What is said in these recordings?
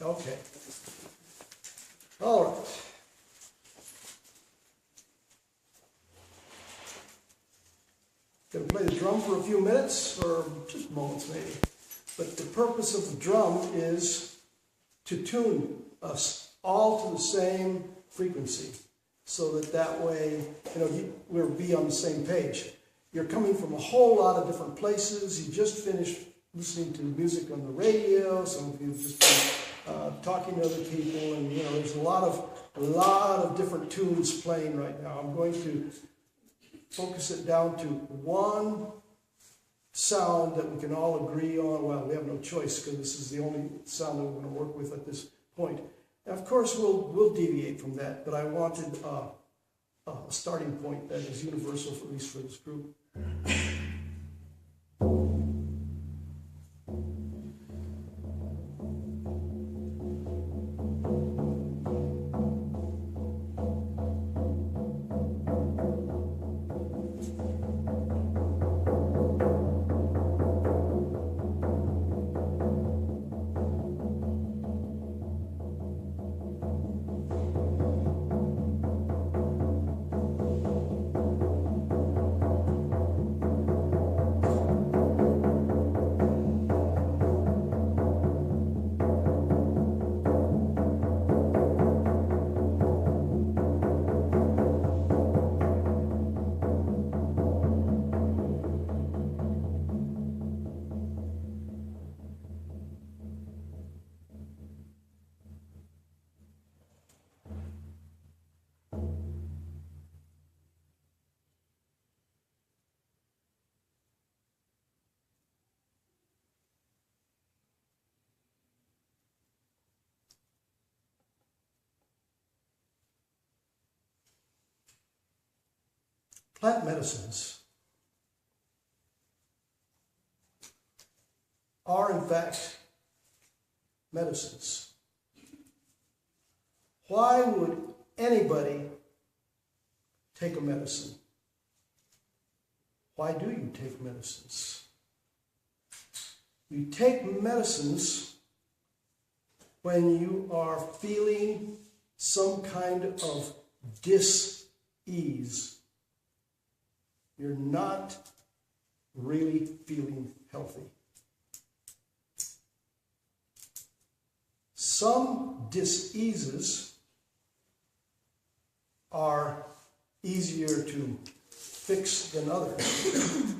Okay. All right. Going to play the drum for a few minutes, or just moments maybe. But the purpose of the drum is to tune us all to the same frequency, so that way, we'll be on the same page. You're coming from a whole lot of different places. You just finished listening to music on the radio. Some of you have just been talking to other people, and there's a lot of different tunes playing right now. I'm going to focus it down to one sound that we can all agree on. Well, we have no choice because this is the only sound that we're going to work with at this point. And of course, we'll deviate from that, but I wanted a starting point that is universal, at least for this group. Plant medicines are, in fact, medicines. Why would anybody take a medicine? Why do you take medicines? You take medicines when you are feeling some kind of dis-ease. You're not really feeling healthy. Some dis-eases are easier to fix than others.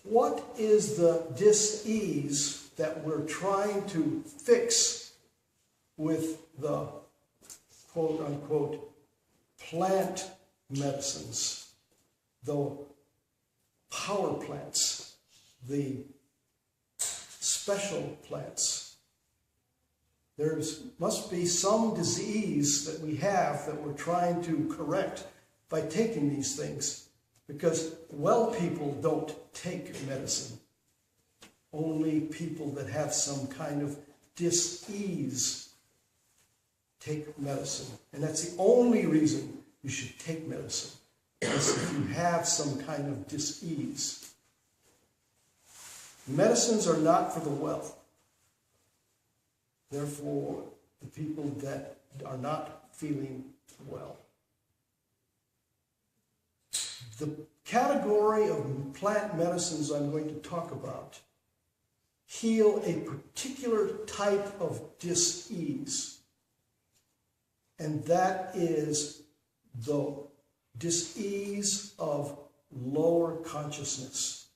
What is the dis-ease that we're trying to fix with the quote-unquote plant medicines, the power plants, the special plants? There must be some disease that we have that we're trying to correct by taking these things, because well people don't take medicine. Only people that have some kind of dis-ease take medicine. And that's the only reason you should take medicine, is if you have some kind of dis-ease. Medicines are not for the well. Therefore, the people that are not feeling well. The category of plant medicines I'm going to talk about heal a particular type of dis-ease. And that is the dis-ease of lower consciousness.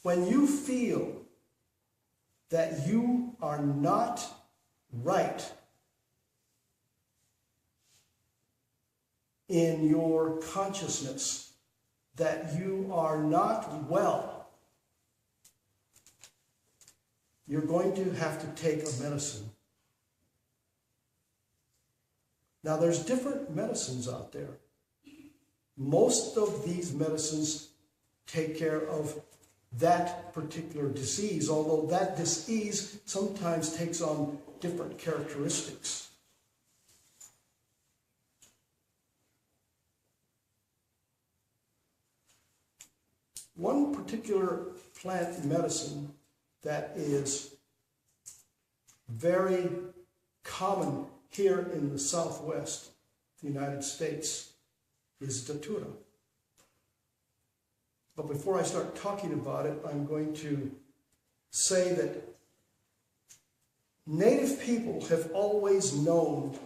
When you feel that you are not right in your consciousness, that you are not well, you're going to have to take a medicine. Now, there's different medicines out there. Most of these medicines take care of that particular disease, although that disease sometimes takes on different characteristics. One particular plant medicine that is very common here in the Southwest, the United States, is Datura. But before I start talking about it, I'm going to say that Native people have always known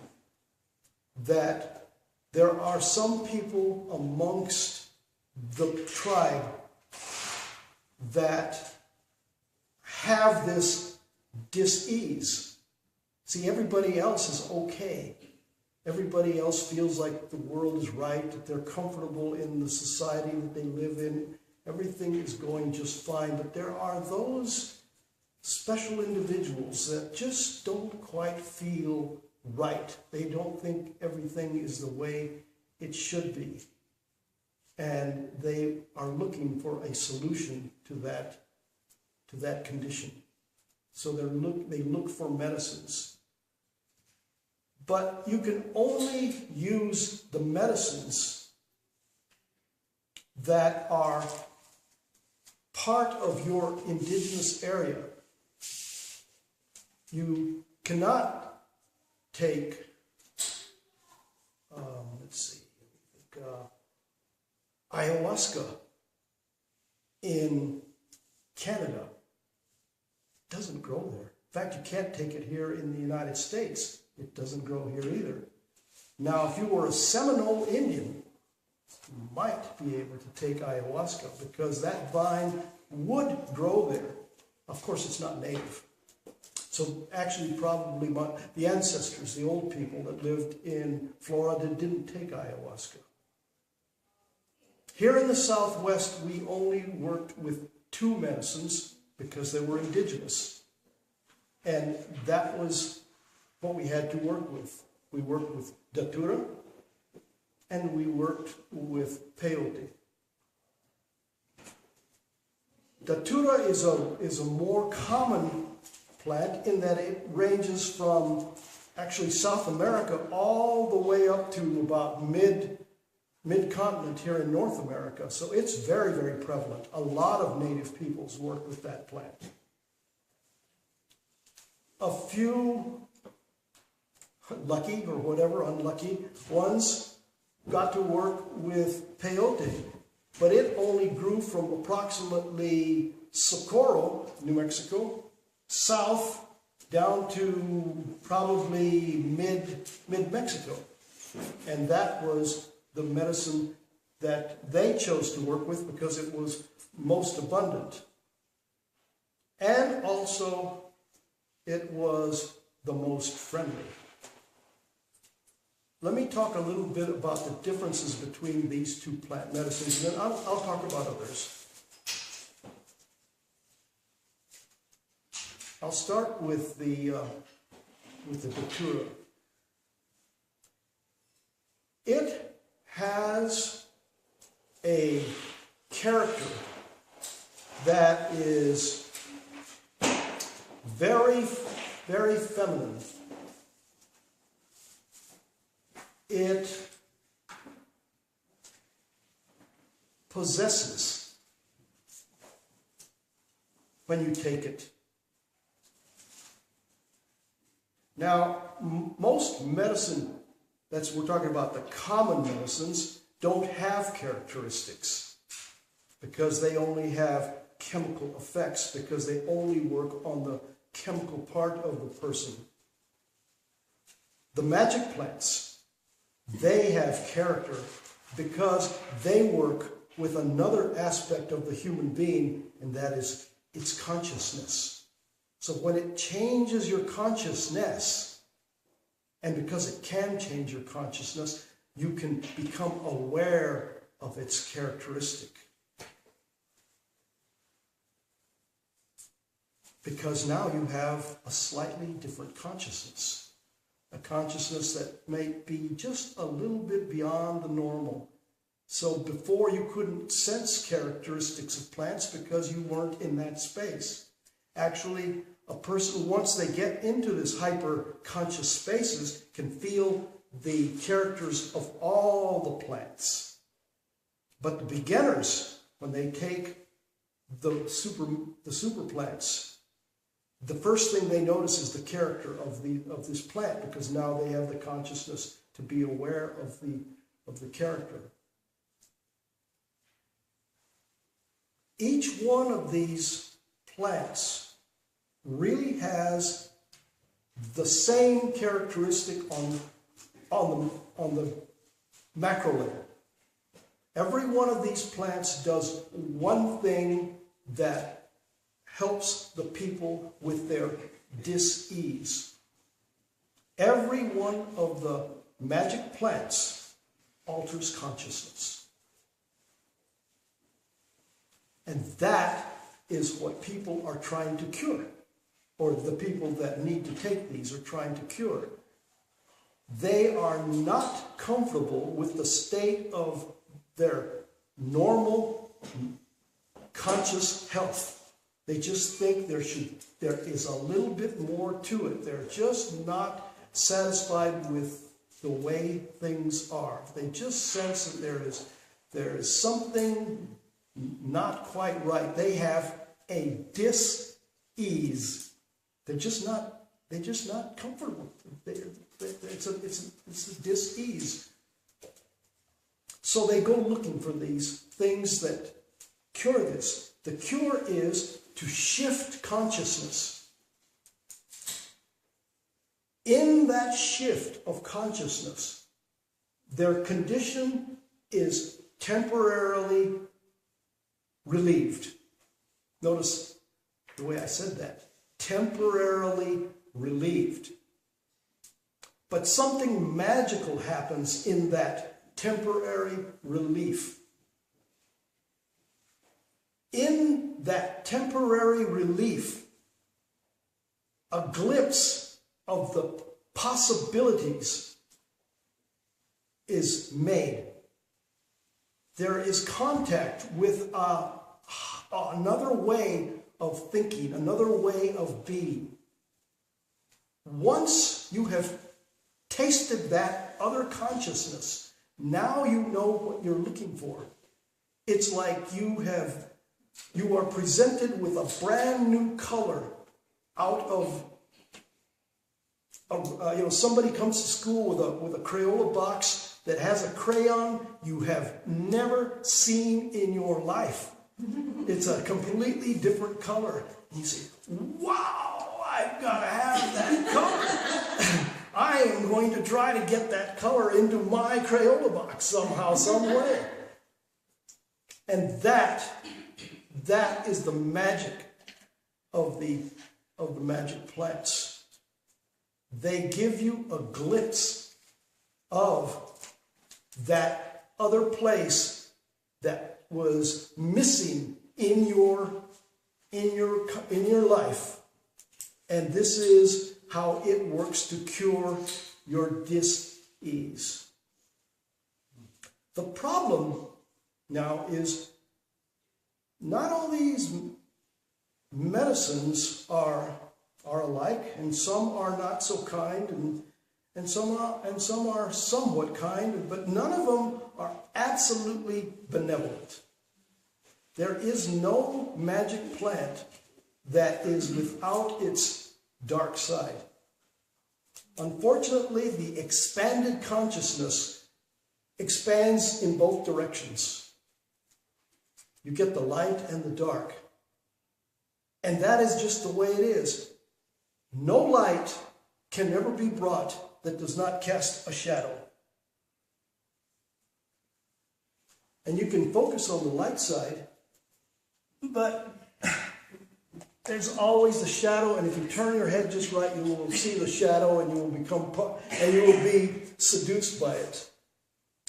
that there are some people amongst the tribe that have this dis-ease. See, everybody else is okay. Everybody else feels like the world is right, that they're comfortable in the society that they live in. Everything is going just fine. But there are those special individuals that just don't quite feel right. They don't think everything is the way it should be. And they are looking for a solution to that condition. So they look for medicines. But you can only use the medicines that are part of your indigenous area. You cannot take, ayahuasca in Canada. It doesn't grow there. In fact, you can't take it here in the United States. It doesn't grow here either. Now, if you were a Seminole Indian, you might be able to take ayahuasca because that vine would grow there. Of course, it's not native. So actually, probably the ancestors, the old people that lived in Florida, didn't take ayahuasca. Here in the Southwest, we only worked with two medicines because they were indigenous. And that was what we had to work with. We worked with Datura and we worked with Peyote. Datura is a more common plant in that it ranges from actually South America all the way up to about mid-continent here in North America. So it's very, very prevalent. A lot of native peoples work with that plant. A few lucky or whatever, unlucky ones got to work with peyote, but it only grew from approximately Socorro, New Mexico, south down to probably mid-Mexico. And that was the medicine that they chose to work with because it was most abundant. And also, it was the most friendly. Let me talk a little bit about the differences between these two plant medicines, and then I'll talk about others. I'll start with the Datura. It has a character that is very, very feminine. It possesses when you take it. Now, most medicine, we're talking about the common medicines, don't have characteristics because they only have chemical effects, because they only work on the chemical part of the person. The magic plants, they have character because they work with another aspect of the human being, and that is its consciousness. So when it changes your consciousness, and because it can change your consciousness, you can become aware of its characteristic. Because now you have a slightly different consciousness. A consciousness that may be just a little bit beyond the normal. So before you couldn't sense characteristics of plants because you weren't in that space. Actually, a person, once they get into this hyper-conscious spaces, can feel the characters of all the plants. But the beginners, when they take the super plants, the first thing they notice is the character of this plant, because now they have the consciousness to be aware of the character. Each one of these plants really has the same characteristic on the macro level. Every one of these plants does one thing that helps the people with their dis-ease. Every one of the magic plants alters consciousness. And that is what people are trying to cure, or the people that need to take these are trying to cure. They are not comfortable with the state of their normal conscious health. They just think there is a little bit more to it. They're just not satisfied with the way things are. They just sense that there is something not quite right. They have a dis-ease. They're just not comfortable. It's a dis-ease. So they go looking for these things that cure this. The cure is to shift consciousness. In that shift of consciousness, their condition is temporarily relieved. Notice the way I said that. Temporarily relieved. But something magical happens in that temporary relief. In that temporary relief, a glimpse of the possibilities is made. There is contact with another way of thinking, another way of being. Once you have tasted that other consciousness, now you know what you're looking for. It's like you are presented with a brand new color out of somebody comes to school with a Crayola box that has a crayon you have never seen in your life. It's a completely different color. And you say, wow, I've got to have that color. I am going to try to get that color into my Crayola box somehow, some way. And that is the magic of the magic plants. They give you a glimpse of that other place that was missing in your life. And this is how it works to cure your dis-ease. The problem now is not all these medicines are alike, and some are not so kind, and some are somewhat kind, but none of them are absolutely benevolent. There is no magic plant that is without its dark side. Unfortunately, the expanded consciousness expands in both directions. You get the light and the dark. And that is just the way it is. No light can ever be brought that does not cast a shadow. And you can focus on the light side, but there's always the shadow, and if you turn your head just right, you will see the shadow, and you will be seduced by it.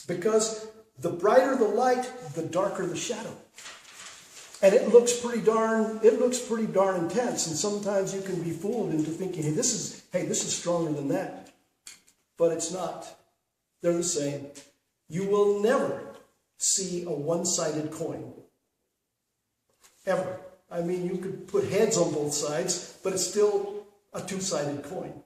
Because the brighter the light, the darker the shadow. And it looks pretty darn intense, and sometimes you can be fooled into thinking, hey, this is stronger than that. But it's not. They're the same. You will never see a one-sided coin. Ever. I mean, you could put heads on both sides, but it's still a two-sided coin.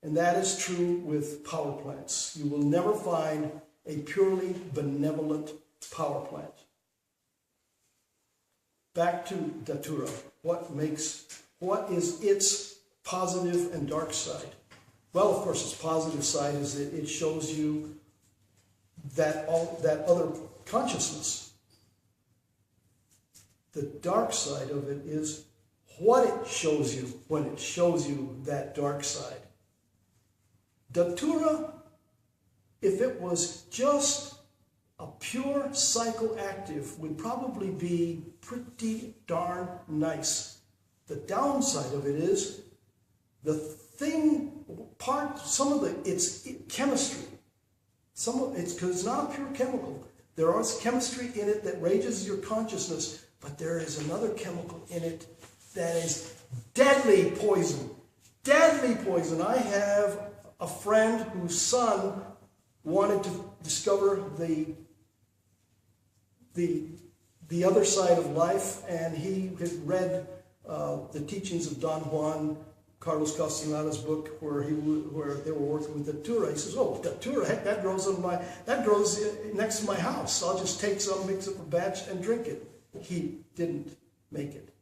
And that is true with power plants. You will never find a purely benevolent power plant. back to Datura. What is its positive and dark side? Well, of course, its positive side is that it shows you that other consciousness. The dark side of it is what it shows you when it shows you that dark side. Datura, if it was just a pure psychoactive, would probably be pretty darn nice. The downside of it is it's chemistry. Because it's not a pure chemical. There is chemistry in it that raises your consciousness, but there is another chemical in it that is deadly poison. Deadly poison. I have a friend whose son wanted to discover the other side of life, and he had read the teachings of Don Juan Carlos Castellano's book, where they were working with Datura. He says, "Oh, Datura, heck, that grows next to my house. I'll just take some, mix up a batch, and drink it." He didn't make it.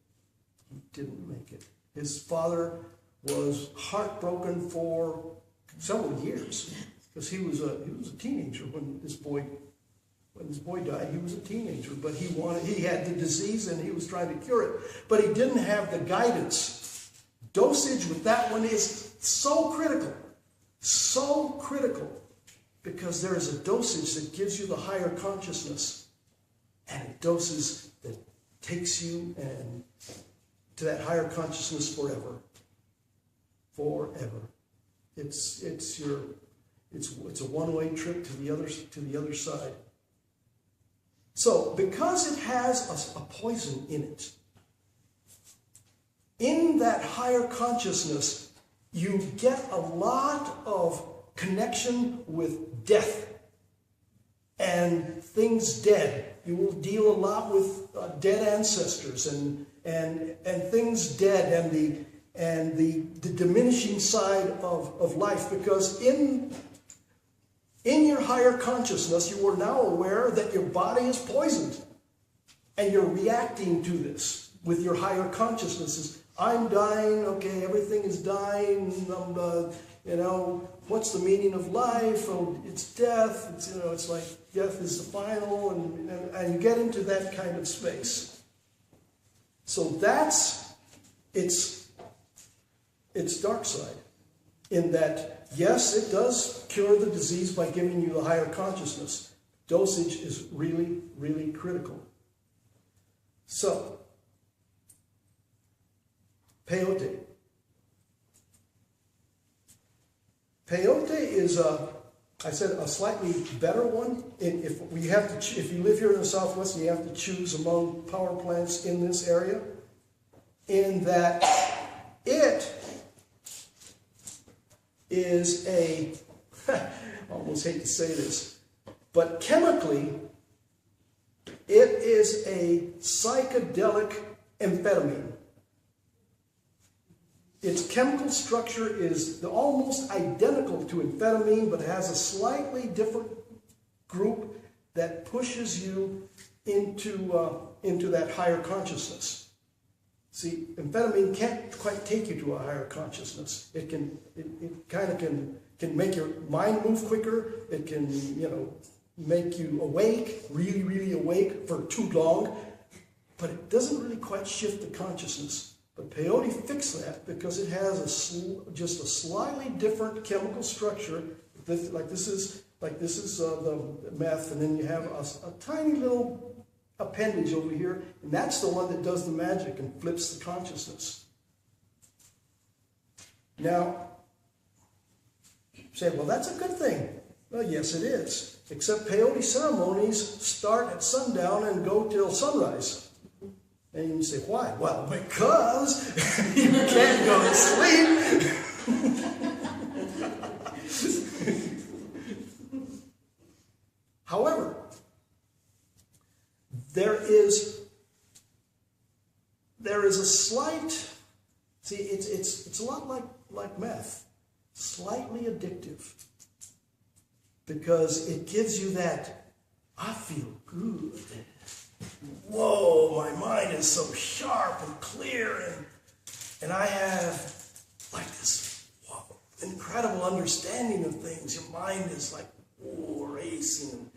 He didn't make it. His father was heartbroken for several years because he was a teenager when this boy died. He was a teenager, but he had the disease and he was trying to cure it, but he didn't have the guidance. Dosage with that one is so critical, because there is a dosage that gives you the higher consciousness, and a dosage that takes you to that higher consciousness forever. Forever. It's a one-way trip to the other side. So, because it has a poison in it, in that higher consciousness, you get a lot of connection with death and things dead. You will deal a lot with dead ancestors and things dead and the diminishing side of life, because in your higher consciousness, you are now aware that your body is poisoned, and you're reacting to this with your higher consciousnesses. I'm dying, okay, everything is dying, what's the meaning of life? Oh, it's death, it's like death is the final, and you get into that kind of space. So that's its dark side, in that, yes, it does cure the disease by giving you the higher consciousness. Dosage is really, really critical. So, Peyote. Peyote is a slightly better one. If you live here in the Southwest and you have to choose among power plants in this area, in that it is I almost hate to say this, but chemically, it is a psychedelic amphetamine. Its chemical structure is almost identical to amphetamine, but it has a slightly different group that pushes you into that higher consciousness. See, amphetamine can't quite take you to a higher consciousness. It kind of can make your mind move quicker. It can, make you awake, really, really awake for too long, but it doesn't really quite shift the consciousness. But peyote fixed that because it has just a slightly different chemical structure. This is the meth, and then you have a tiny little appendage over here, and that's the one that does the magic and flips the consciousness. Now, you say, well, that's a good thing. Well, yes, it is. Except peyote ceremonies start at sundown and go till sunrise. And you say, why? Well, because you can't go to sleep. However, there is a slight, it's a lot like meth, slightly addictive, because it gives you that, I feel good. Whoa, my mind mind is so sharp and clear, and I have like this incredible understanding of things. Your mind is like racing,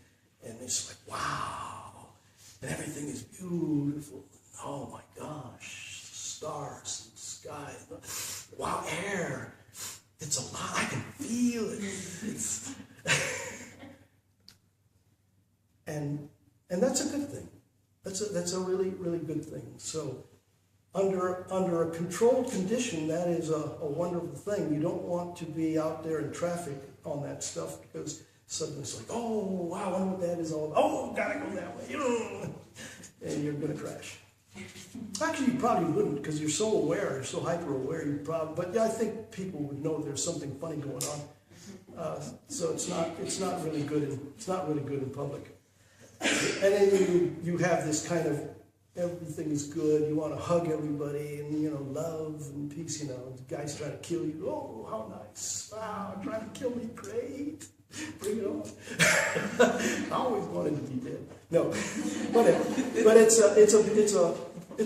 and it's like, wow, and everything is beautiful. Oh my gosh, stars and sky, wow, air. It's a lot. I can feel it. It's and that's a good thing. That's a really, really good thing. So under a controlled condition, that is a wonderful thing. You don't want to be out there in traffic on that stuff, because suddenly it's like, oh, wow, I wonder what that is all about. Oh, gotta go that way. And you're going to crash. Actually, you probably wouldn't, because you're so aware, you're so hyper-aware. But yeah, I think people would know there's something funny going on. So it's not really good. It's not really good in public. And then you have this kind of, everything is good. You want to hug everybody and, love and peace. The guy's trying to kill you. Oh, how nice. Wow, trying to kill me. Great. Bring it on. I always wanted to be dead. No, whatever. But it's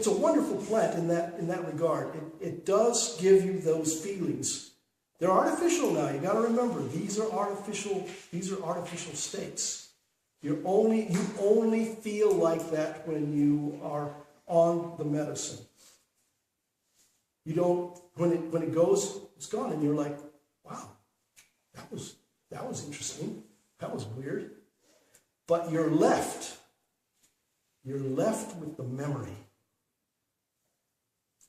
a wonderful plant in that regard. It does give you those feelings. They're artificial now. You got to remember, these are artificial states. You only feel like that when you are on the medicine. You don't, when it goes, it's gone, and you're like, wow, that was interesting. That was weird. But you're left with the memory.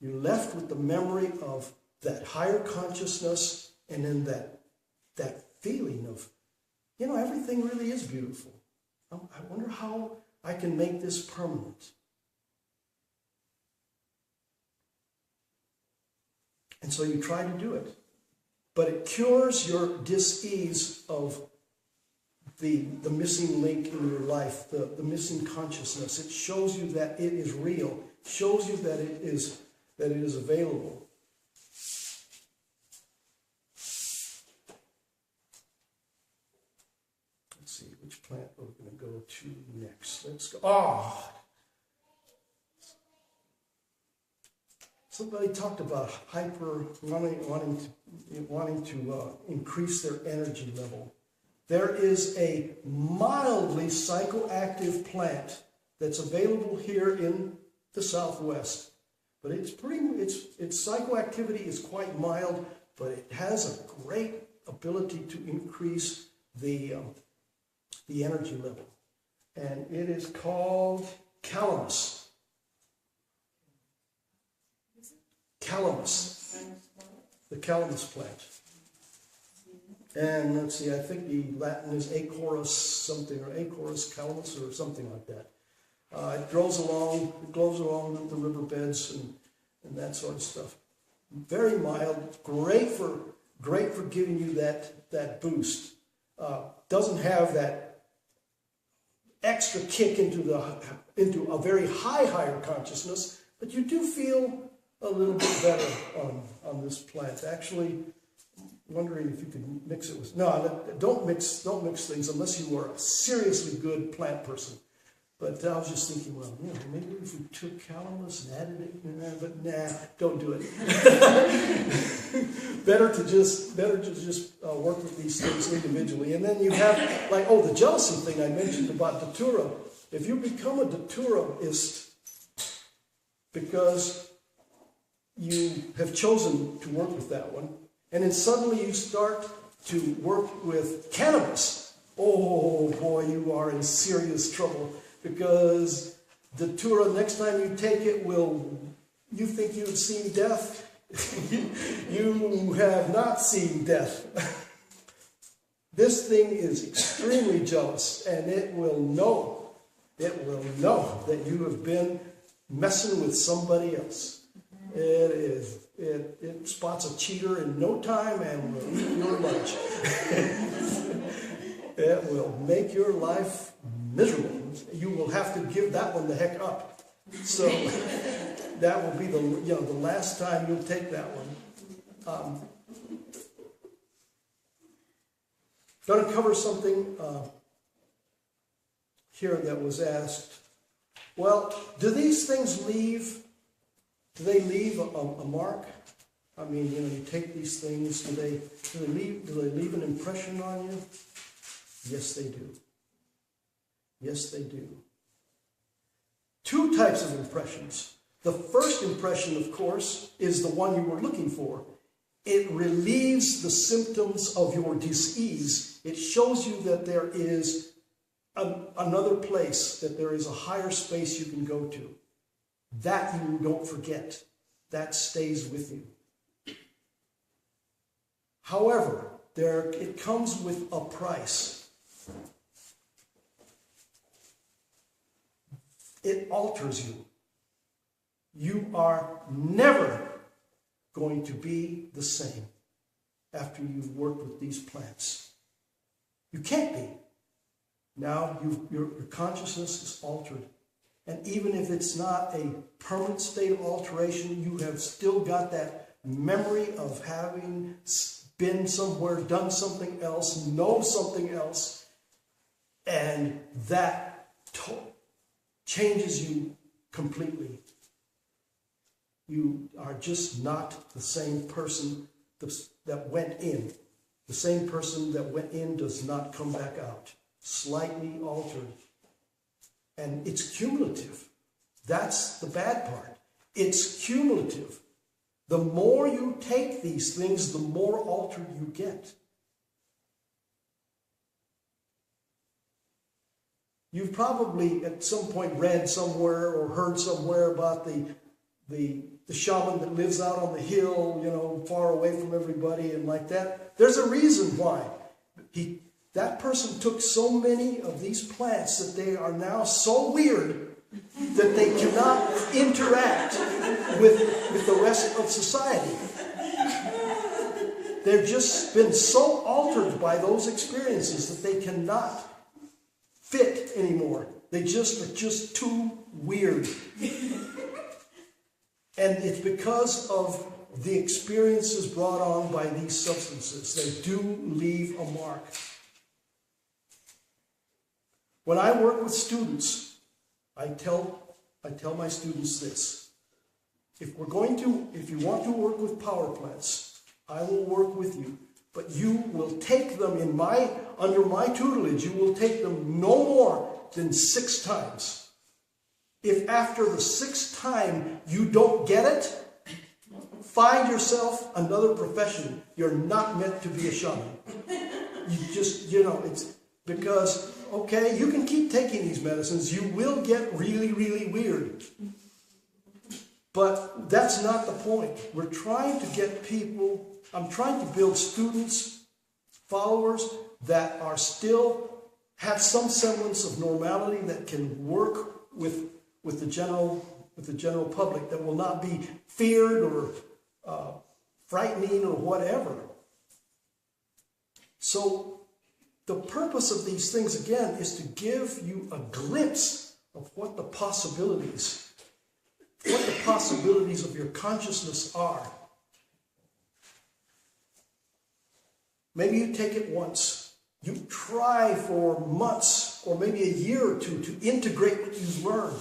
You're left with the memory of that higher consciousness, and then that feeling of, everything really is beautiful. I wonder how I can make this permanent. And so you try to do it. But it cures your dis-ease of the missing link in your life, the missing consciousness. It shows you that it is real. It shows you that it is available. Let's see which plant we're going to go to next. Let's go. Oh! Somebody talked about wanting to increase their energy level. There is a mildly psychoactive plant that's available here in the Southwest, but its psychoactivity is quite mild, but it has a great ability to increase the energy level, and it is called calamus. Calamus, the calamus plant. And let's see, I think the Latin is Acorus something, or Acorus calamus, or something like that. It grows along the riverbeds and that sort of stuff. Very mild, great for giving you that boost. Doesn't have that extra kick into a very higher consciousness, but you do feel a little bit better on this plant. Actually, wondering if you could mix it with, don't mix things unless you are a seriously good plant person. But I was just thinking, well, maybe if we took calamus and added it, but nah, don't do it. better to just work with these things individually. And then you have, the jealousy thing I mentioned about datura. If you become a daturaist because you have chosen to work with that one, and then suddenly you start to work with cannabis, oh boy, you are in serious trouble, because datura, next time you take it, you think you've seen death? You have not seen death. This thing is extremely jealous, and it will know that you have been messing with somebody else. It spots a cheater in no time and will eat your lunch. It will make your life miserable. You will have to give that one the heck up. So that will be the last time you'll take that one. Going to cover something here that was asked Well, do these things leave, do they leave a mark? I mean, you take these things, do they leave an impression on you? Yes, they do. Yes, they do. Two types of impressions. The first impression, of course, is the one you were looking for. It relieves the symptoms of your disease. It shows you that there is another place, that there is a higher space you can go to. That you don't forget. That stays with you. However, it comes with a price. It alters you. You are never going to be the same after you've worked with these plants. You can't be. Now your consciousness is altered. And even if it's not a permanent state of alteration, you have still got that memory of having been somewhere, done something else, know something else, and that changes you completely. You are just not the same person that went in. The same person that went in does not come back out. Slightly altered. And it's cumulative. That's the bad part. It's cumulative. The more you take these things, the more altered you get. You've probably at some point read somewhere or heard somewhere about the shaman that lives out on the hill, far away from everybody and like that. There's a reason why. That person took so many of these plants that they are now so weird that they cannot interact with the rest of society. They've just been so altered by those experiences that they cannot fit anymore. They are just too weird. And it's because of the experiences brought on by these substances. They do leave a mark. When I work with students, I tell my students this. If you want to work with power plants, I will work with you. But you will take them under my tutelage, you will take them no more than 6 times. If after the 6th time you don't get it, find yourself another profession. You're not meant to be a shaman. It's because, okay, you can keep taking these medicines. You will get really, really weird. But that's not the point. We're trying to get people, I'm trying to build students, followers that are still, have some semblance of normality that can work with the general public, that will not be feared or frightening or whatever. So the purpose of these things, again, is to give you a glimpse of what the possibilities of your consciousness are. Maybe you take it once. You try for months or maybe a year or two to integrate what you've learned.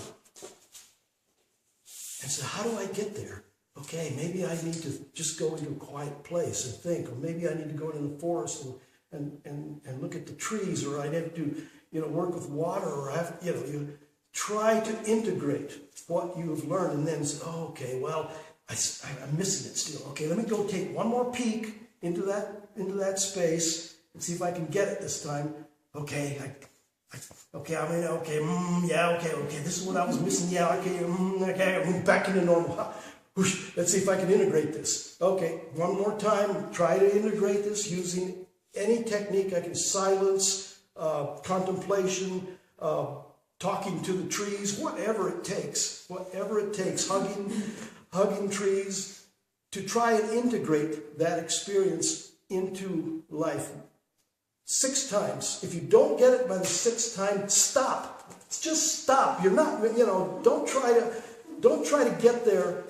And so how do I get there? Okay, maybe I need to just go into a quiet place and think, or maybe I need to go into the forest and look at the trees, or I need to work with water, or you try to integrate what you have learned, and then say, oh, okay, well, I'm missing it still. Okay, let me go take one more peek into that space and see if I can get it this time. Okay, this is what I was missing. Yeah, okay, I'm back into normal. Let's see if I can integrate this. Okay, one more time, try to integrate this using any technique I can. Silence, contemplation, talking to the trees, whatever it takes, hugging trees, to try and integrate that experience into life. 6 times. If you don't get it by the 6th time, stop. Just stop. You're not, don't try to get there.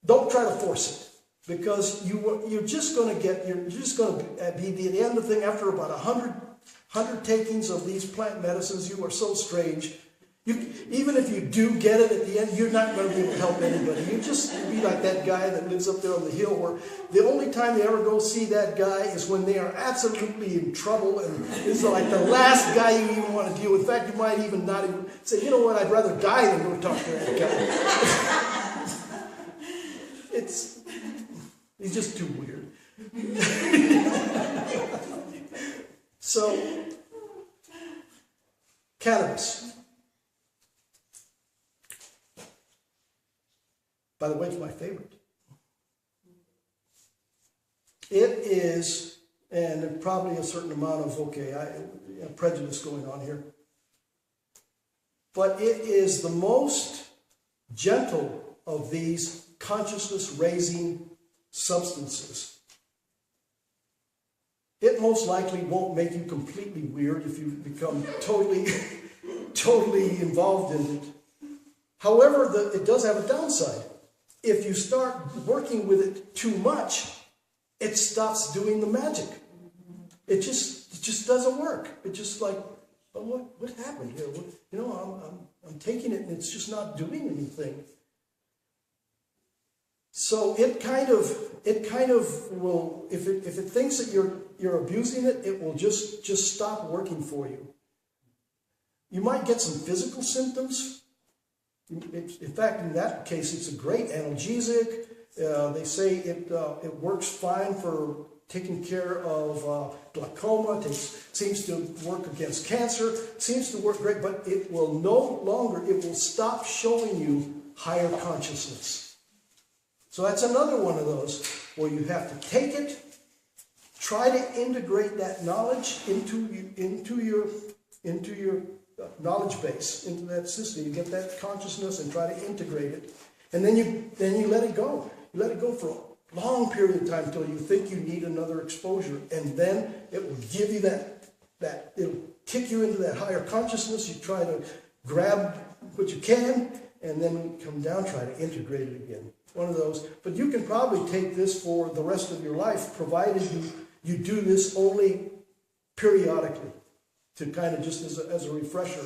Don't try to force it, because you're just going to be at the end of the thing. After about 100 takings of these plant medicines, you are so strange. Even if you do get it at the end, you're not going to be able to help anybody. You just be like that guy that lives up there on the hill where the only time they ever go see that guy is when they are absolutely in trouble, and it's like the last guy you even want to deal with. In fact, you might even not even say, you know what, I'd rather die than go talk to that guy. He's just too weird. So, cannabis. By the way, it's my favorite. It is, and probably a certain amount of, prejudice going on here, but it is the most gentle of these consciousness-raising substances. It most likely won't make you completely weird if you become totally involved in it. However, it does have a downside. If you start working with it too much, it stops doing the magic. It just doesn't work. It's just like, oh, what happened here? I'm taking it and it's just not doing anything. So it kind of will, if it thinks that you're abusing it, it will just stop working for you. You might get some physical symptoms. In fact, in that case, it's a great analgesic. They say it works fine for taking care of glaucoma. Seems to work against cancer. Seems to work great, but it will it will stop showing you higher consciousness. So that's another one of those where you have to take it, try to integrate that knowledge into your knowledge base, into that system. You get that consciousness and try to integrate it. And then you let it go. You let it go for a long period of time until you think you need another exposure. And then it will give you that it'll kick you into that higher consciousness. You try to grab what you can, and then come down, try to integrate it again. One of those. But you can probably take this for the rest of your life, provided you do this only periodically, to kind of just as a refresher.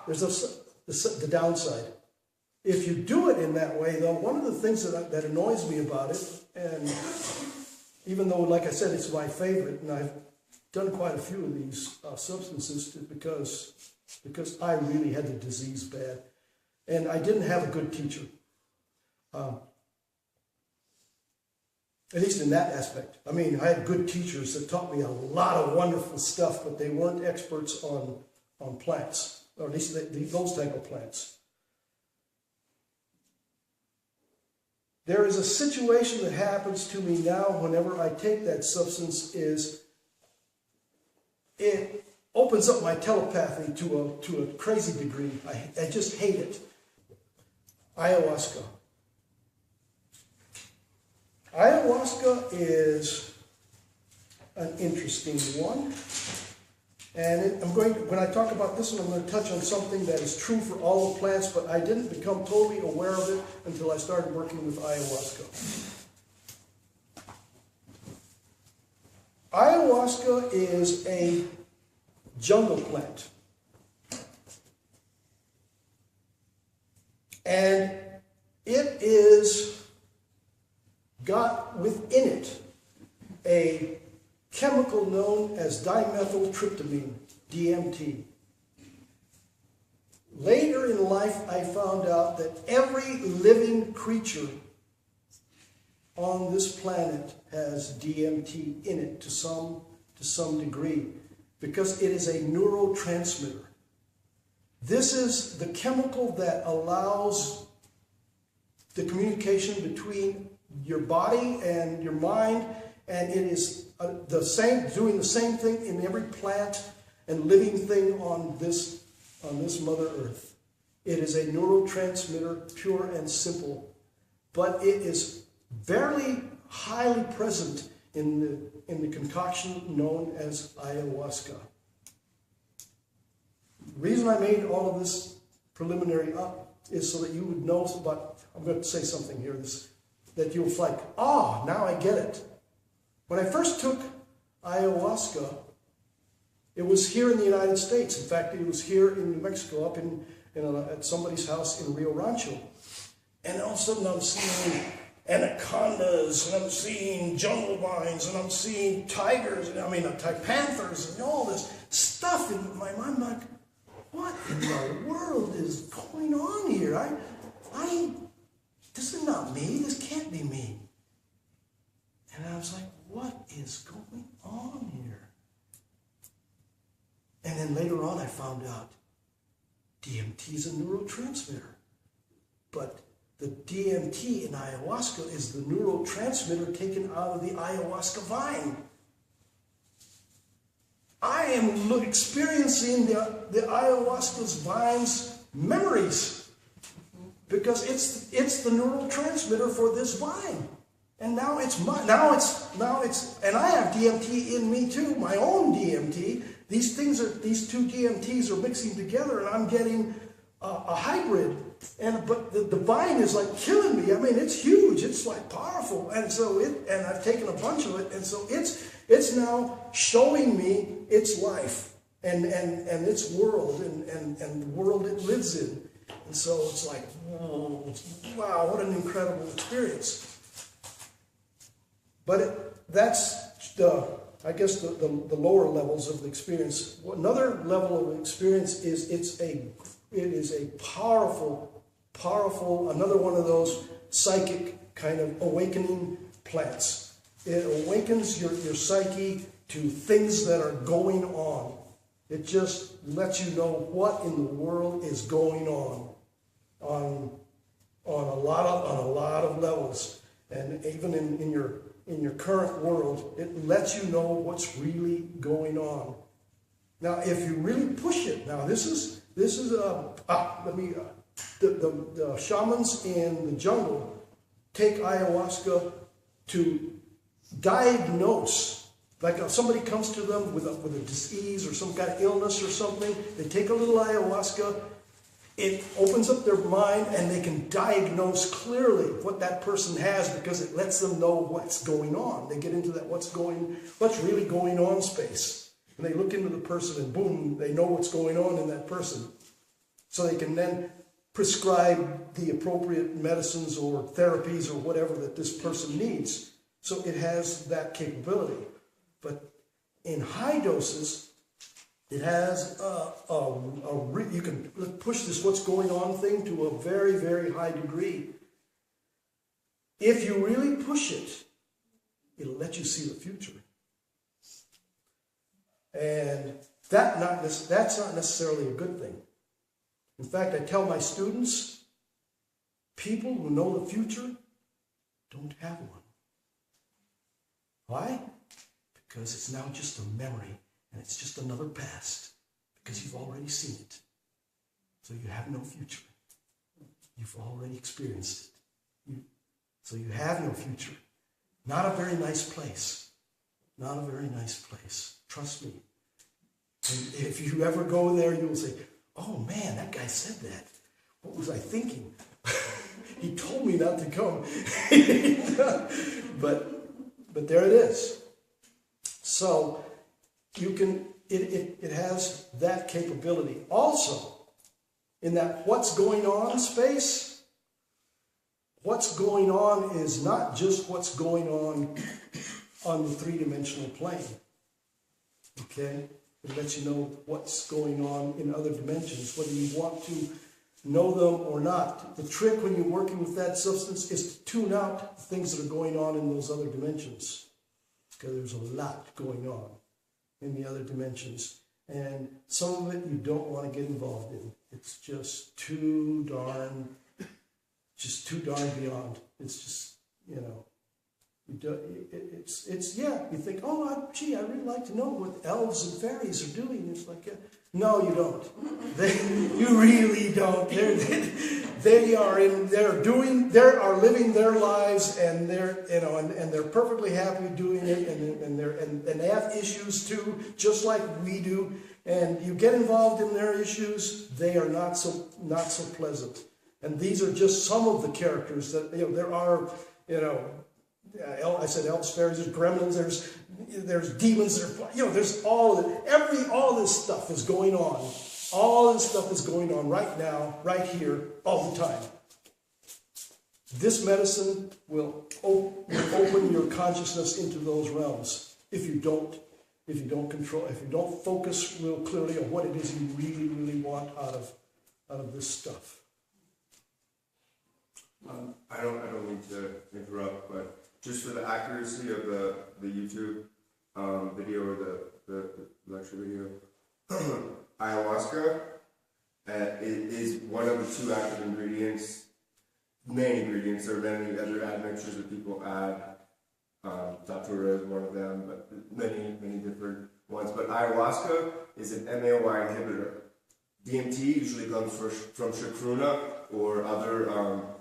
There's the downside. If you do it in that way, though, one of the things that annoys me about it, and even though, like I said, it's my favorite, and I've done quite a few of these substances because I really had the disease bad, and I didn't have a good teacher. At least in that aspect. I mean, I had good teachers that taught me a lot of wonderful stuff, but they weren't experts on plants, or at least those type of plants. There is a situation that happens to me now whenever I take that substance it opens up my telepathy to a crazy degree. I just hate it. Ayahuasca. Ayahuasca is an interesting one. And when I talk about this one, I'm going to touch on something that is true for all the plants, but I didn't become totally aware of it until I started working with ayahuasca. Ayahuasca is a jungle plant. And it is got within it a chemical known as dimethyltryptamine, DMT. Later in life, I found out that every living creature on this planet has DMT in it to some degree, because it is a neurotransmitter. This is the chemical that allows the communication between your body and your mind, and it is doing the same thing in every plant and living thing on this Mother Earth. It is a neurotransmitter, pure and simple, but it is very highly present in the concoction known as ayahuasca. The reason I made all of this preliminary up is so that you would know about, I'm going to say something here, that you'll like, now I get it. When I first took ayahuasca, It was here in the United States. In fact, it was here in New Mexico, up at somebody's house in Rio Rancho. And all of a sudden I'm seeing anacondas, and I'm seeing jungle vines, and I'm seeing tigers, and panthers, and all this stuff in my mind. I'm like, what in the world is going on here? This is not me. This can't be me. And I was like, what is going on here? And then later on I found out DMT is a neurotransmitter. But the DMT in ayahuasca is the neurotransmitter taken out of the ayahuasca vine. I am experiencing the ayahuasca's vine's memories because it's the neurotransmitter for this vine. And now it's and I have DMT in me too, my own DMT. These two DMTs are mixing together, and I'm getting a hybrid. But the vine is like killing me. I mean, it's huge. It's like powerful, and I've taken a bunch of it, and so it's now showing me its life and its world and the world it lives in. And so it's like, wow, what an incredible experience. But that's I guess the lower levels of the experience. Another level of experience is it is a powerful, another one of those psychic kind of awakening plants. It awakens your psyche to things that are going on. It just lets you know what in the world is going on a lot of levels. And even in your current world, it lets you know what's really going on. Now, if you really push it, now the shamans in the jungle take ayahuasca to diagnose. Like if somebody comes to them with a disease or some kind of illness or something, they take a little ayahuasca. It opens up their mind and they can diagnose clearly what that person has because it lets them know what's going on. They get into that what's really going on space. And they look into the person and boom, they know what's going on in that person. So they can then prescribe the appropriate medicines or therapies or whatever that this person needs. So it has that capability. But in high doses, it has you can push this what's going on thing to a very, very high degree. If you really push it, it'll let you see the future. And that's not necessarily a good thing. In fact, I tell my students, people who know the future don't have one. Why? Because it's now just a memory. And it's just another past, because you've already seen it. So you have no future. You've already experienced it. So you have no future. Not a very nice place. Not a very nice place. Trust me. And if you ever go there, you will say, oh man, that guy said that. What was I thinking? He told me not to come. But there it is. So it has that capability. Also, in that what's going on space, what's going on is not just what's going on the three-dimensional plane. Okay? It lets you know what's going on in other dimensions, whether you want to know them or not. The trick when you're working with that substance is to tune out things that are going on in those other dimensions. Because there's a lot going on in the other dimensions. And some of it you don't want to get involved in. It's just too darn beyond. It's just, you think, oh, gee, I really like to know what elves and fairies are doing. It's like, no, you don't. You really don't. They are living their lives, and they're perfectly happy doing it, and they have issues too, just like we do. And you get involved in their issues, they are not so pleasant. And these are just some of the characters that there are. I said elves, fairies, there's gremlins, there's demons, there's all this stuff is going on. All this stuff is going on right now, right here, all the time. This medicine will open your consciousness into those realms if you don't control, if you don't focus real clearly on what it is you really, really want out of this stuff. I don't mean to interrupt, but just for the accuracy of the YouTube video or the lecture video, ayahuasca is one of the 2 active ingredients. Main ingredients. There are many other admixtures that people add. Datura is one of them, but many different ones. But ayahuasca is an MAOI inhibitor. DMT usually comes from chacruna or other.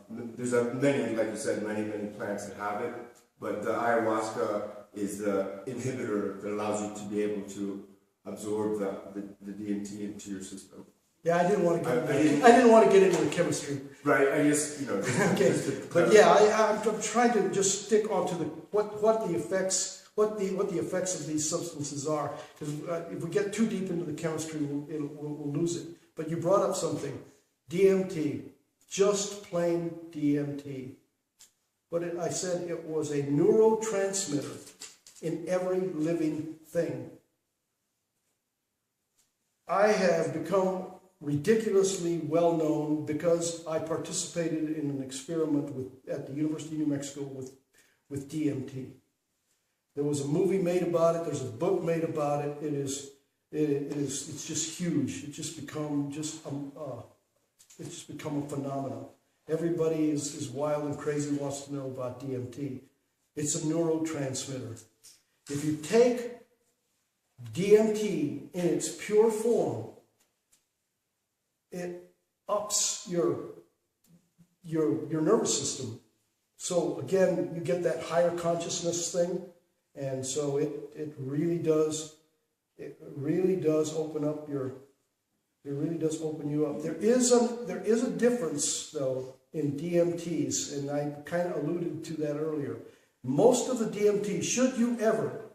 There's many, like you said, many plants that have it. But the ayahuasca is the inhibitor that allows you to be able to absorb the DMT into your system. Yeah, I didn't want to get into the chemistry. Right, I just, okay, but yeah, I'm trying to just stick onto what the effects of these substances are. Because if we get too deep into the chemistry, we'll lose it. But you brought up something, DMT, just plain DMT. But I said it was a neurotransmitter in every living thing. I have become ridiculously well known because I participated in an experiment at the University of New Mexico with DMT. There was a movie made about it. There's a book made about it. It's just huge. It's just become a phenomenon. Everybody is wild and crazy, wants to know about DMT. It's a neurotransmitter. If you take DMT in its pure form, it ups your nervous system. So again, you get that higher consciousness thing, and so it really does open up you up. There is a difference though in DMTs, and I kind of alluded to that earlier. Most of the DMT, should you ever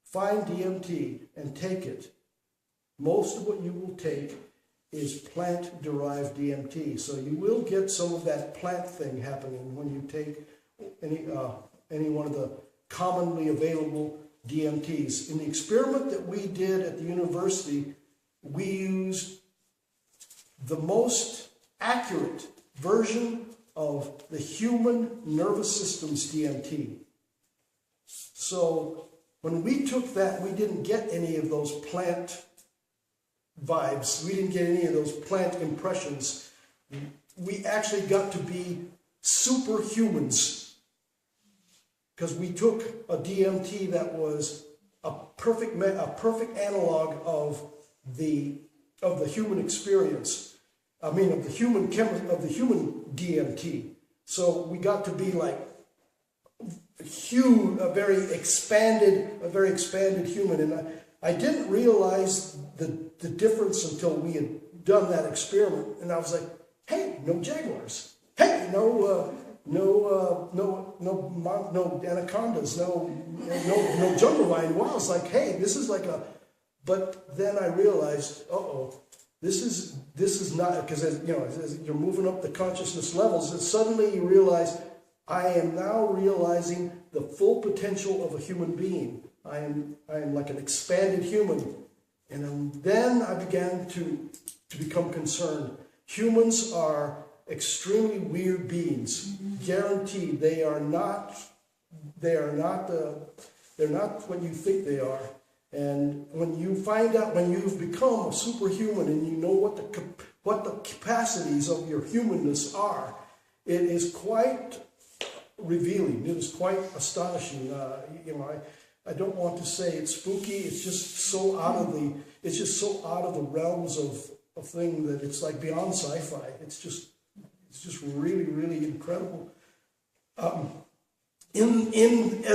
find DMT and take it, most of what you will take is plant-derived DMT. So you will get some of that plant thing happening when you take any one of the commonly available DMTs. In the experiment that we did at the university, we used the most accurate version of the human nervous system's DMT. So when we took that, we didn't get any of those plant vibes. We didn't get any of those plant impressions. We actually got to be superhumans because we took a DMT that was a perfect analog of the human experience. I mean, of the human DMT. So we got to be like a very expanded human, and I didn't realize the difference until we had done that experiment, and I was like, hey, no jaguars, hey, no anacondas, no jungle lion. Wow, it's like, hey, this is like a. But then I realized, this is not, because as you're moving up the consciousness levels, and suddenly you realize I am now realizing the full potential of a human being. I am like an expanded human. And then I began to become concerned. Humans are extremely weird beings. Guaranteed, they're not what you think they are. And when you find out, when you've become a superhuman and you know what the capacities of your humanness are, it is quite revealing. It is quite astonishing. I don't want to say it's spooky. It's just so out of the realms of thing that it's like beyond sci-fi. It's just really, really incredible. As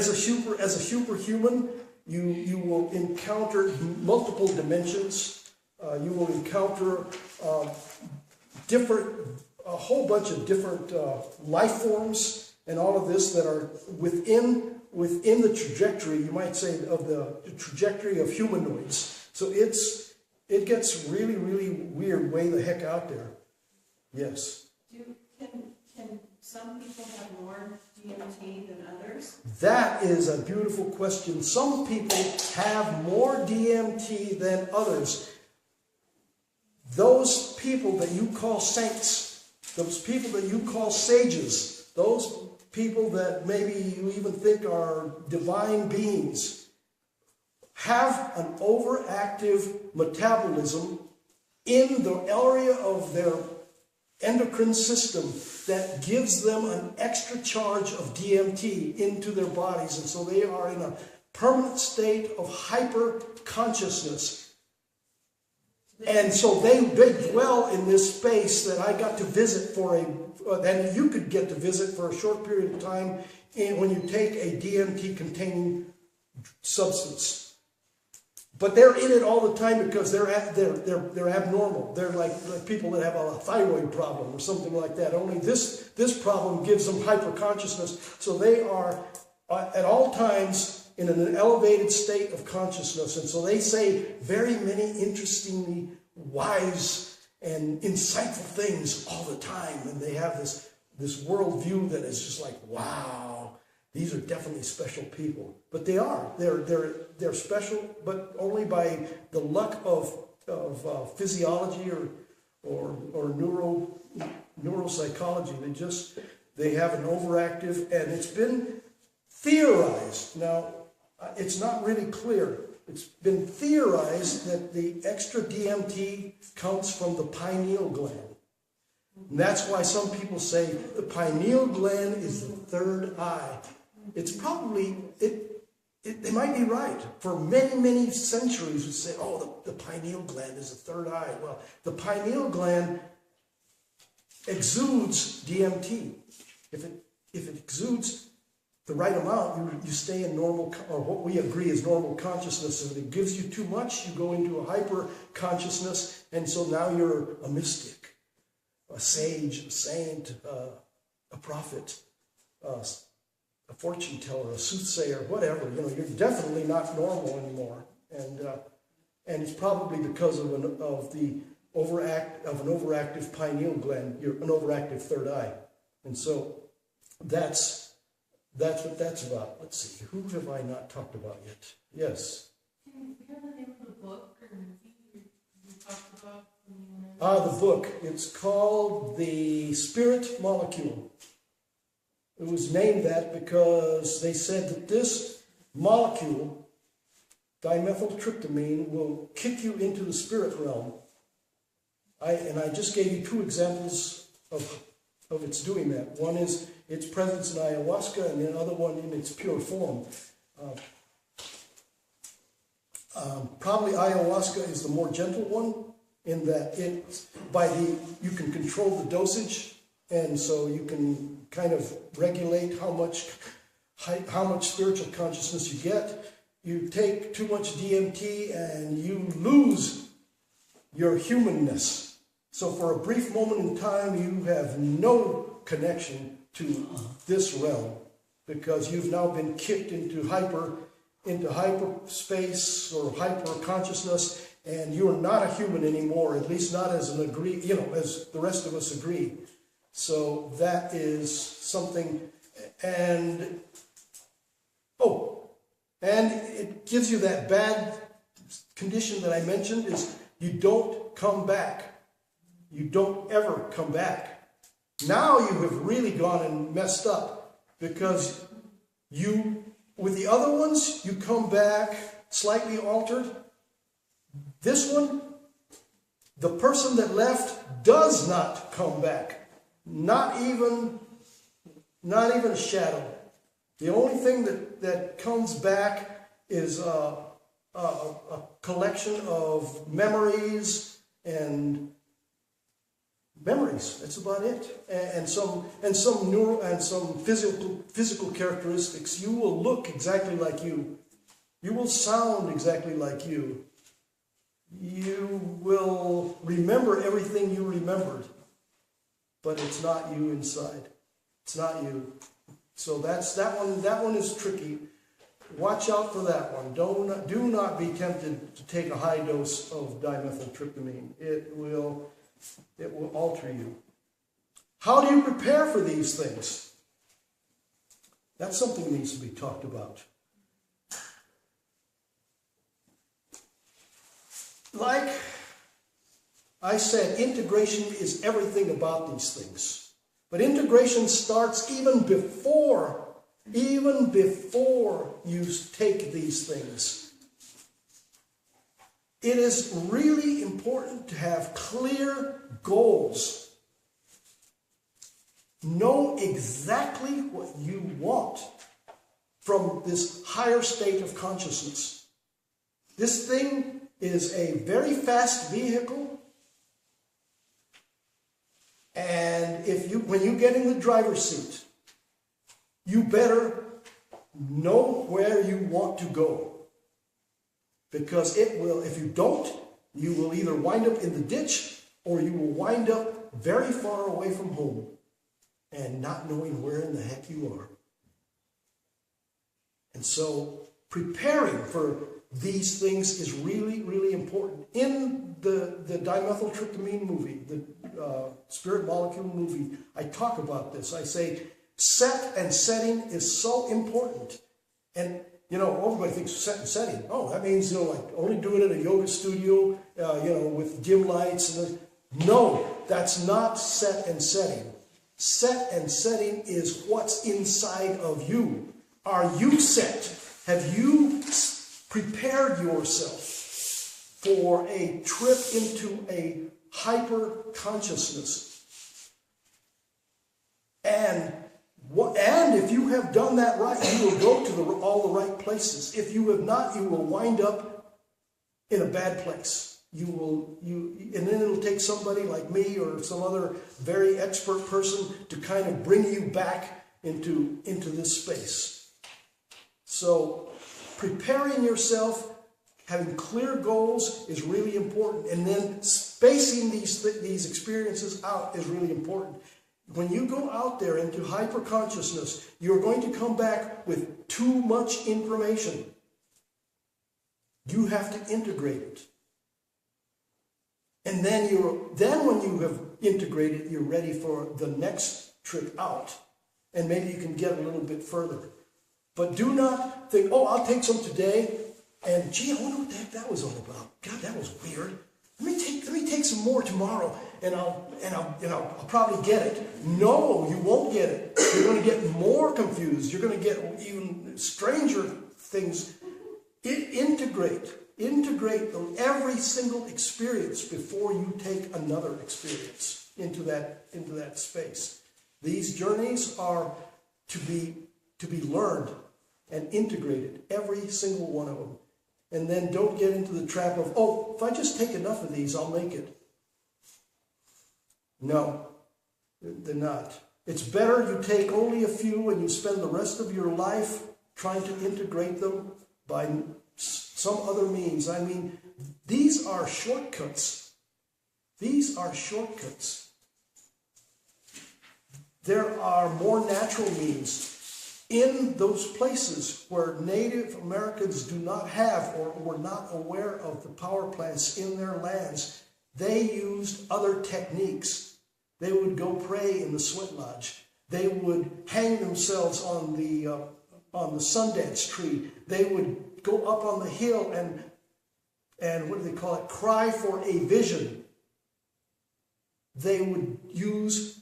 a superhuman, you will encounter multiple dimensions. You will encounter a whole bunch of different life forms, and all of this that are within the trajectory, you might say, of the trajectory of humanoids. So it gets really, really weird way the heck out there. Yes. Can some people have more DMT than others? That is a beautiful question. Some people have more DMT than others. Those people that you call saints, those people that you call sages, those people that maybe you even think are divine beings, have an overactive metabolism in the area of their endocrine system that gives them an extra charge of DMT into their bodies. And so they are in a permanent state of hyper consciousness. And so they dwell in this space that I got to visit and you could get to visit for a short period of time when you take a DMT containing substance. But they're in it all the time because they're abnormal. They're like people that have a thyroid problem or something like that. Only this problem gives them hyperconsciousness. So they are at all times in an elevated state of consciousness. And so they say very many interestingly wise and insightful things all the time. And they have this worldview that is just like, wow, these are definitely special people. But they are. They're special, but only by the luck of physiology or neuropsychology. They have an overactive, and it's been theorized. Now, it's not really clear. It's been theorized that the extra DMT comes from the pineal gland. And that's why some people say the pineal gland is the third eye. It's probably, they might be right. For many, many centuries, we say, oh, the pineal gland is the third eye. Well, the pineal gland exudes DMT. If it exudes the right amount, you stay in normal, or what we agree is normal consciousness. If it gives you too much, you go into a hyper consciousness, and so now you're a mystic, a sage, a saint, a prophet, a fortune teller, a soothsayer, whatever. You're definitely not normal anymore, and it's probably because of an overactive pineal gland, an overactive third eye, and so that's what that's about. Let's see, who have I not talked about yet? Yes. Can you hear the name of the book or movie you talked about? The book. It's called The Spirit Molecule. It was named that because they said that this molecule, dimethyltryptamine, will kick you into the spirit realm. I just gave you two examples of its doing that. One is its presence in ayahuasca, and the other one in its pure form. Probably ayahuasca is the more gentle one, in that you can control the dosage, and so you can kind of regulate how much spiritual consciousness you get. You take too much DMT and you lose your humanness. So for a brief moment in time, you have no connection to this realm, because you've now been kicked into hyperspace or hyper consciousness, and you are not a human anymore, at least not as as the rest of us agree. So that is something, and it gives you that bad condition that I mentioned, is you don't come back. You don't ever come back. Now you have really gone and messed up, because with the other ones, you come back slightly altered. This one, the person that left does not come back. Not even a shadow. The only thing that comes back is a collection of memories and memories. That's about it. And some physical characteristics. You will look exactly like you. You will sound exactly like you. You will remember everything you remembered, but it's not you inside. It's not you. So that's that one. That one is tricky. Watch out for that one. Do not be tempted to take a high dose of dimethyltryptamine. It will alter you. How do you prepare for these things? That's something that needs to be talked about. Like I said, integration is everything about these things. But integration starts even before you take these things. It is really important to have clear goals. Know exactly what you want from this higher state of consciousness. This thing is a very fast vehicle, and when you get in the driver's seat, you better know where you want to go. Because it will, if you don't, you will either wind up in the ditch or you will wind up very far away from home and not knowing where in the heck you are. And so preparing for these things is really, really important. In the dimethyltryptamine movie, the spirit molecule movie, I talk about this. I say set and setting is so important. And everybody thinks set and setting. Oh, that means like only doing it in a yoga studio, with dim lights. No, that's not set and setting. Set and setting is what's inside of you. Are you set? Have you prepared yourself for a trip into a hyper consciousness? And if you have done that right, you will go to all the right places. If you have not, you will wind up in a bad place. And then it'll take somebody like me or some other very expert person to kind of bring you back into this space. So preparing yourself, having clear goals is really important, and then spacing these experiences out is really important. When you go out there into hyper-consciousness, you're going to come back with too much information. You have to integrate it. And then when you have integrated, you're ready for the next trip out. And maybe you can get a little bit further. But do not think, I'll take some today, and gee, I wonder what the heck that was all about. God, that was weird. Let me take some more tomorrow, and I'll probably get it. No, you won't get it. You're going to get more confused. You're going to get even stranger things. Integrate every single experience before you take another experience into that space. These journeys are to be learned and integrated, every single one of them. And then don't get into the trap of, if I just take enough of these, I'll make it. No, they're not. It's better you take only a few and you spend the rest of your life trying to integrate them by some other means. I mean, these are shortcuts. These are shortcuts. There are more natural means. In those places where Native Americans do not have or were not aware of the power plants in their lands, they used other techniques. They would go pray in the sweat lodge. They would hang themselves on the Sundance tree. They would go up on the hill and what do they call it? Cry for a vision. They would use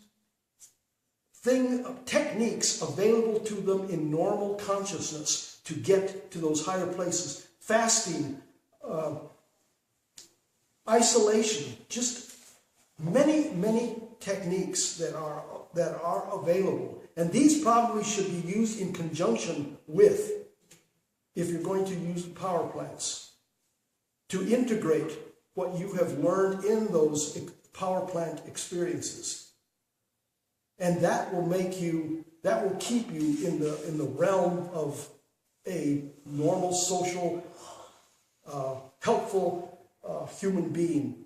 techniques available to them in normal consciousness to get to those higher places. Fasting, isolation, just many, many techniques that are available. And these probably should be used in conjunction with, if you're going to use power plants, to integrate what you have learned in those power plant experiences. And that will keep you in the realm of a normal, social, helpful human being,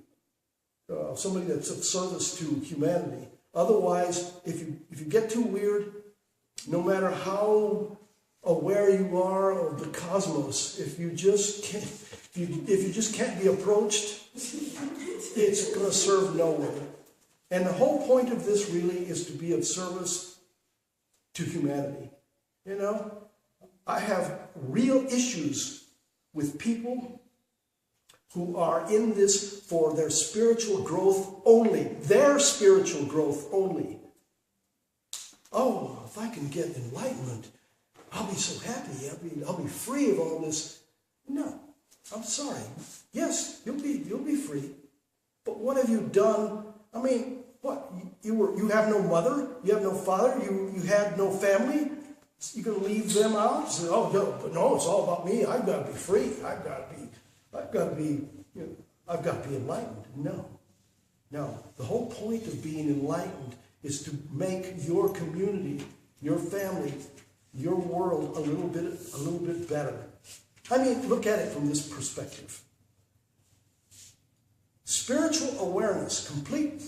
somebody that's of service to humanity. Otherwise, if you get too weird, no matter how aware you are of the cosmos, if you just can't be approached, it's going to serve no one. And the whole point of this really is to be of service to humanity. You know, I have real issues with people who are in this for their spiritual growth only. Their spiritual growth only. Oh, if I can get enlightenment, I'll be so happy. I'll be free of all this. No, I'm sorry. Yes, you'll be free. But what have you done? I mean, what? You have no mother? You have no father? You had no family? You're going to leave them out? Say, oh no, but no, it's all about me. I've got to be free. I've got to be enlightened. No. The whole point of being enlightened is to make your community, your family, your world a little bit better. I mean, look at it from this perspective. Spiritual awareness, complete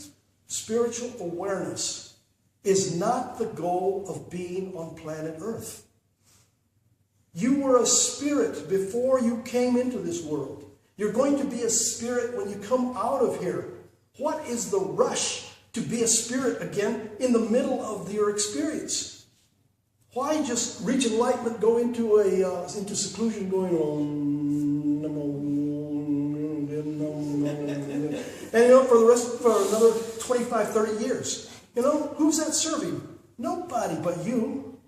spiritual awareness, is not the goal of being on planet Earth. You were a spirit before you came into this world. You're going to be a spirit when you come out of here. What is the rush to be a spirit again in the middle of your experience? Why just reach enlightenment, go into seclusion, going on, and for another 25, 30 years? Who's that serving? Nobody but you.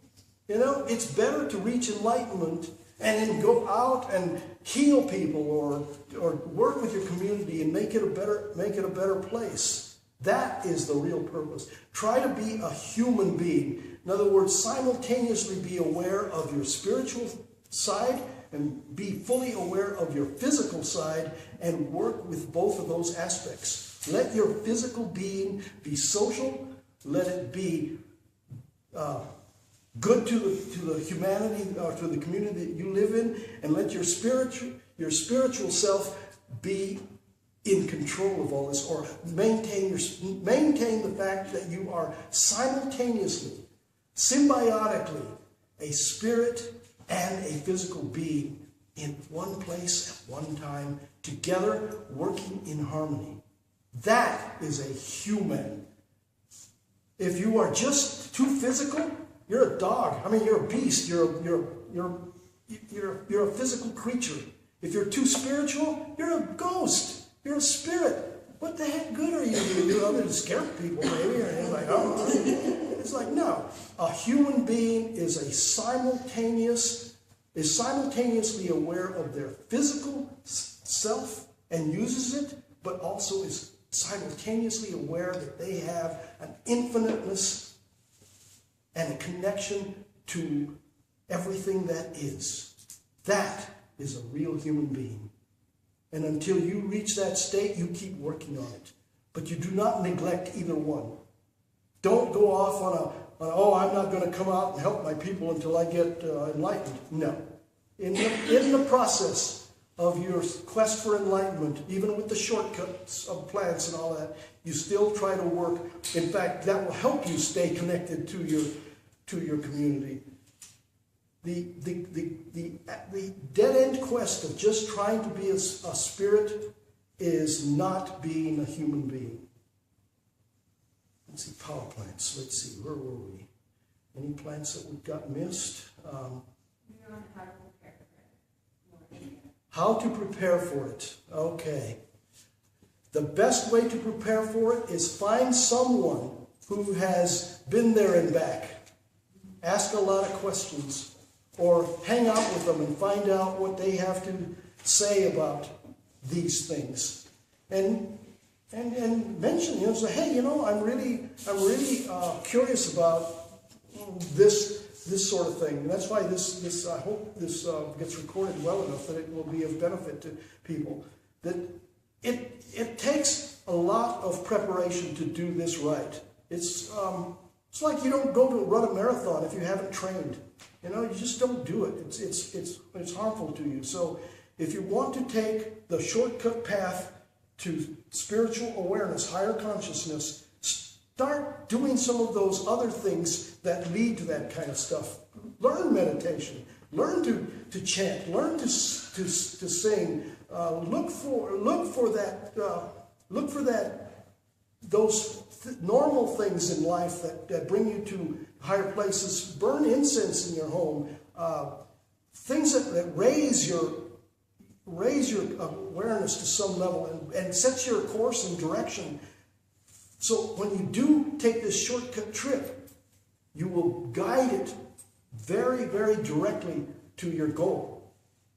It's better to reach enlightenment and then go out and heal people or work with your community and make it a better place. That is the real purpose. Try to be a human being. In other words, simultaneously be aware of your spiritual side and be fully aware of your physical side and work with both of those aspects. Let your physical being be social. Let it be good to the humanity or to the community that you live in, and let your spiritual self be in control of all this, or maintain the fact that you are simultaneously, symbiotically, a spirit and a physical being in one place at one time, together, working in harmony. That is a human. If you are just too physical, you're a dog. I mean, you're a beast. You're a physical creature. If you're too spiritual, you're a ghost. You're a spirit. What the heck good are you? You're other than scare people, maybe. Or you're like, oh. It's like, no. A human being is simultaneously aware of their physical self and uses it, but also is simultaneously aware that they have an infiniteness and a connection to everything that is. That is a real human being. And until you reach that state, you keep working on it. But you do not neglect either one. Don't go off on I'm not going to come out and help my people until I get enlightened. No. In the process of your quest for enlightenment, even with the shortcuts of plants and all that, you still try to work. In fact, that will help you stay connected to your community. The dead-end quest of just trying to be a spirit is not being a human being. Let's see, power plants. Let's see, where were we? Any plants that we've got missed? How to prepare for it. Okay. The best way to prepare for it is find someone who has been there and back. Ask a lot of questions. Or hang out with them and find out what they have to say about these things. And mention, say, hey, I'm really curious about this sort of thing. And that's why this I hope this gets recorded well enough that it will be of benefit to people. That it takes a lot of preparation to do this right. It's like you don't go to run a marathon if you haven't trained. You just don't do it. It's harmful to you. So if you want to take the shortcut path to spiritual awareness, higher consciousness, start doing some of those other things that lead to that kind of stuff. Learn meditation. Learn to chant. Learn to sing. Look for those normal things in life that bring you to higher places. Burn incense in your home. Things that raise your awareness to some level and set your course and direction. So when you do take this shortcut trip, you will guide it very, very directly to your goal.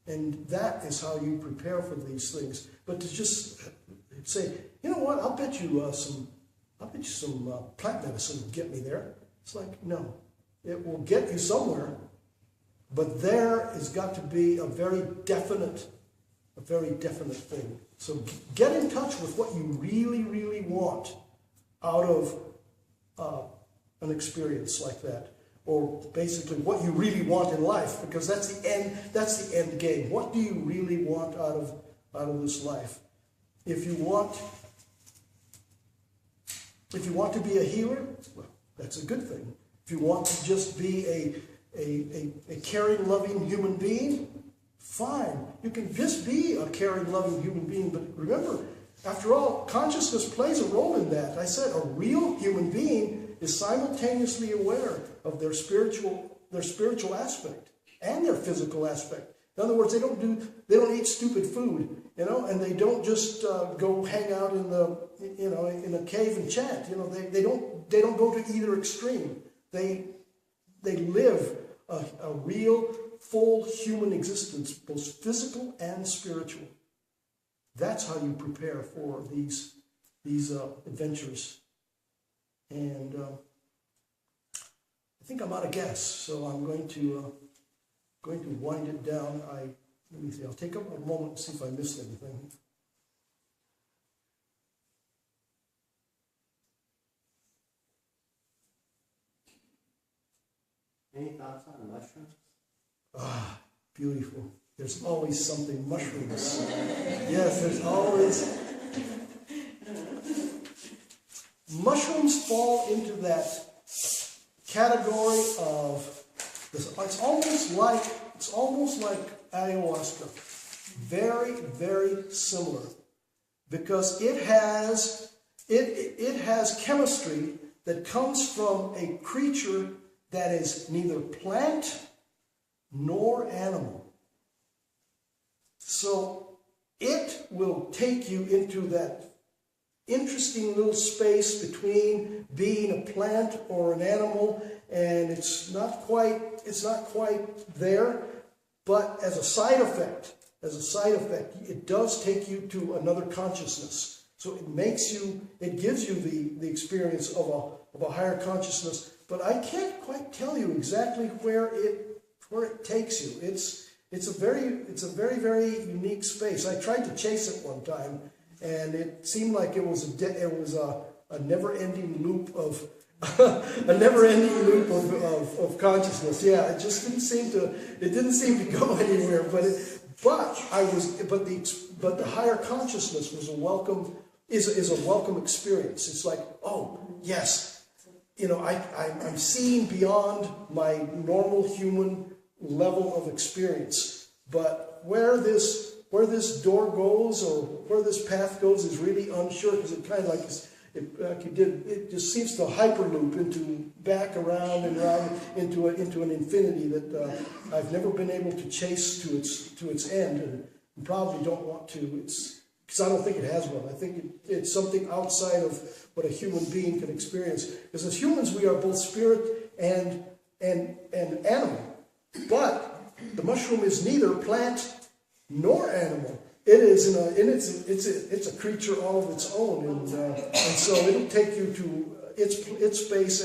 And that is how you prepare for these things. But to just say, you know what, I'll bet you some plant medicine will get me there. It's like, no, it will get you somewhere, but there has got to be a very definite thing. So get in touch with what you really, really want out of an experience like that, or basically what you really want in life, because that's the end game. What do you really want out of this life? If you want to be a healer, well, that's a good thing. If you want to just be a caring, loving human being, fine. You can just be a caring, loving human being. But remember, after all, consciousness plays a role in that. I said a real human being is simultaneously aware of their spiritual aspect and their physical aspect. In other words, they don't eat stupid food, and they don't just go hang out in a cave and chant. They don't go to either extreme. They live a real, full human existence, both physical and spiritual. That's how you prepare for these adventures. And I think I'm out of gas, so I'm going to wind it down. Let me see. I'll take a moment and see if I missed anything. Any thoughts on mushrooms? Ah, beautiful. There's always something mushrooms. Yes, there's always. Mushrooms fall into that category of. It's almost like ayahuasca. Very, very similar, because it has chemistry that comes from a creature that is neither plant nor animal. So it will take you into that interesting little space between being a plant or an animal, and it's not quite there, but as a side effect, it does take you to another consciousness. So it gives you the experience of a higher consciousness. But I can't quite tell you exactly where it takes you. It's a very, very unique space. I tried to chase it one time, and it seemed like it was a never-ending loop of consciousness. Yeah, it just didn't seem to go anywhere. But the higher consciousness was is a welcome experience. It's like, oh yes. I'm seeing beyond my normal human level of experience. But where this door goes or where this path goes is really unsure, because it kind of it just seems to hyperloop back around and around into an infinity that I've never been able to chase to its end, and probably don't want to. Because I don't think it has one. I think it's something outside of what a human being can experience. Because as humans, we are both spirit and animal. But the mushroom is neither plant nor animal. It is it's a creature all of its own, and so it'll take you to its space,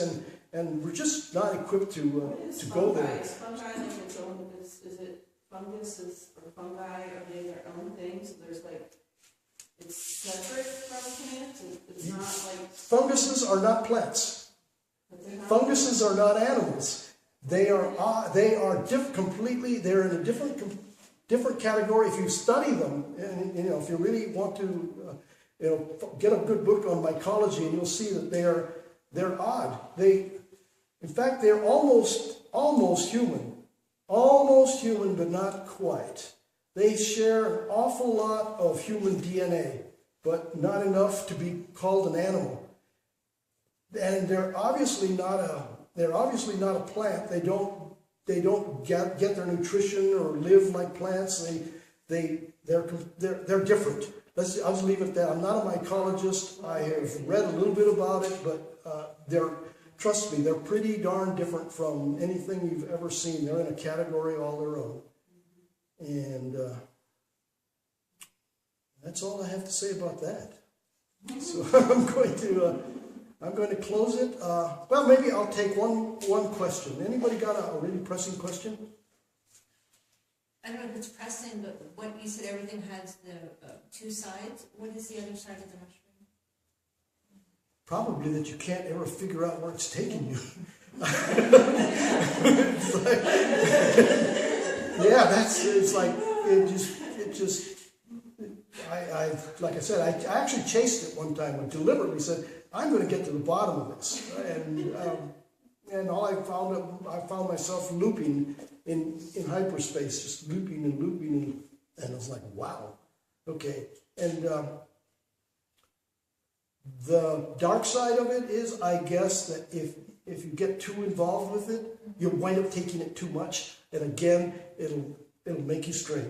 and we're just not equipped to go there. Is fungi like its own? Is it fungus or fungi? Are they their own thing? So there's it's separate from plants. It's not like funguses are not plants. Funguses are not animals. They are completely. They're in a different category. If you study them, and if you really want to, get a good book on mycology, and you'll see that They're odd. In fact, they're almost human. Almost human, but not quite. They share an awful lot of human DNA, but not enough to be called an animal. And they're obviously not a plant. They don't get their nutrition or live like plants. They're different. I'll just leave it at that. I'm not a mycologist. I have read a little bit about it, but trust me, they're pretty darn different from anything you've ever seen. They're in a category all their own. And that's all I have to say about that. So I'm going to close it. Well, maybe I'll take one question. Anybody got a really pressing question? I don't know if it's pressing, but what you said, everything has the two sides. What is the other side of the mushroom? Probably that you can't ever figure out where it's taking you. Like I said, I actually chased it one time. I deliberately said, I'm going to get to the bottom of this. And all I found myself looping in hyperspace, just looping and looping. And I was like, wow, okay. And the dark side of it is, I guess, that if you get too involved with it, you'll wind up taking it too much. And again, it'll make you stray.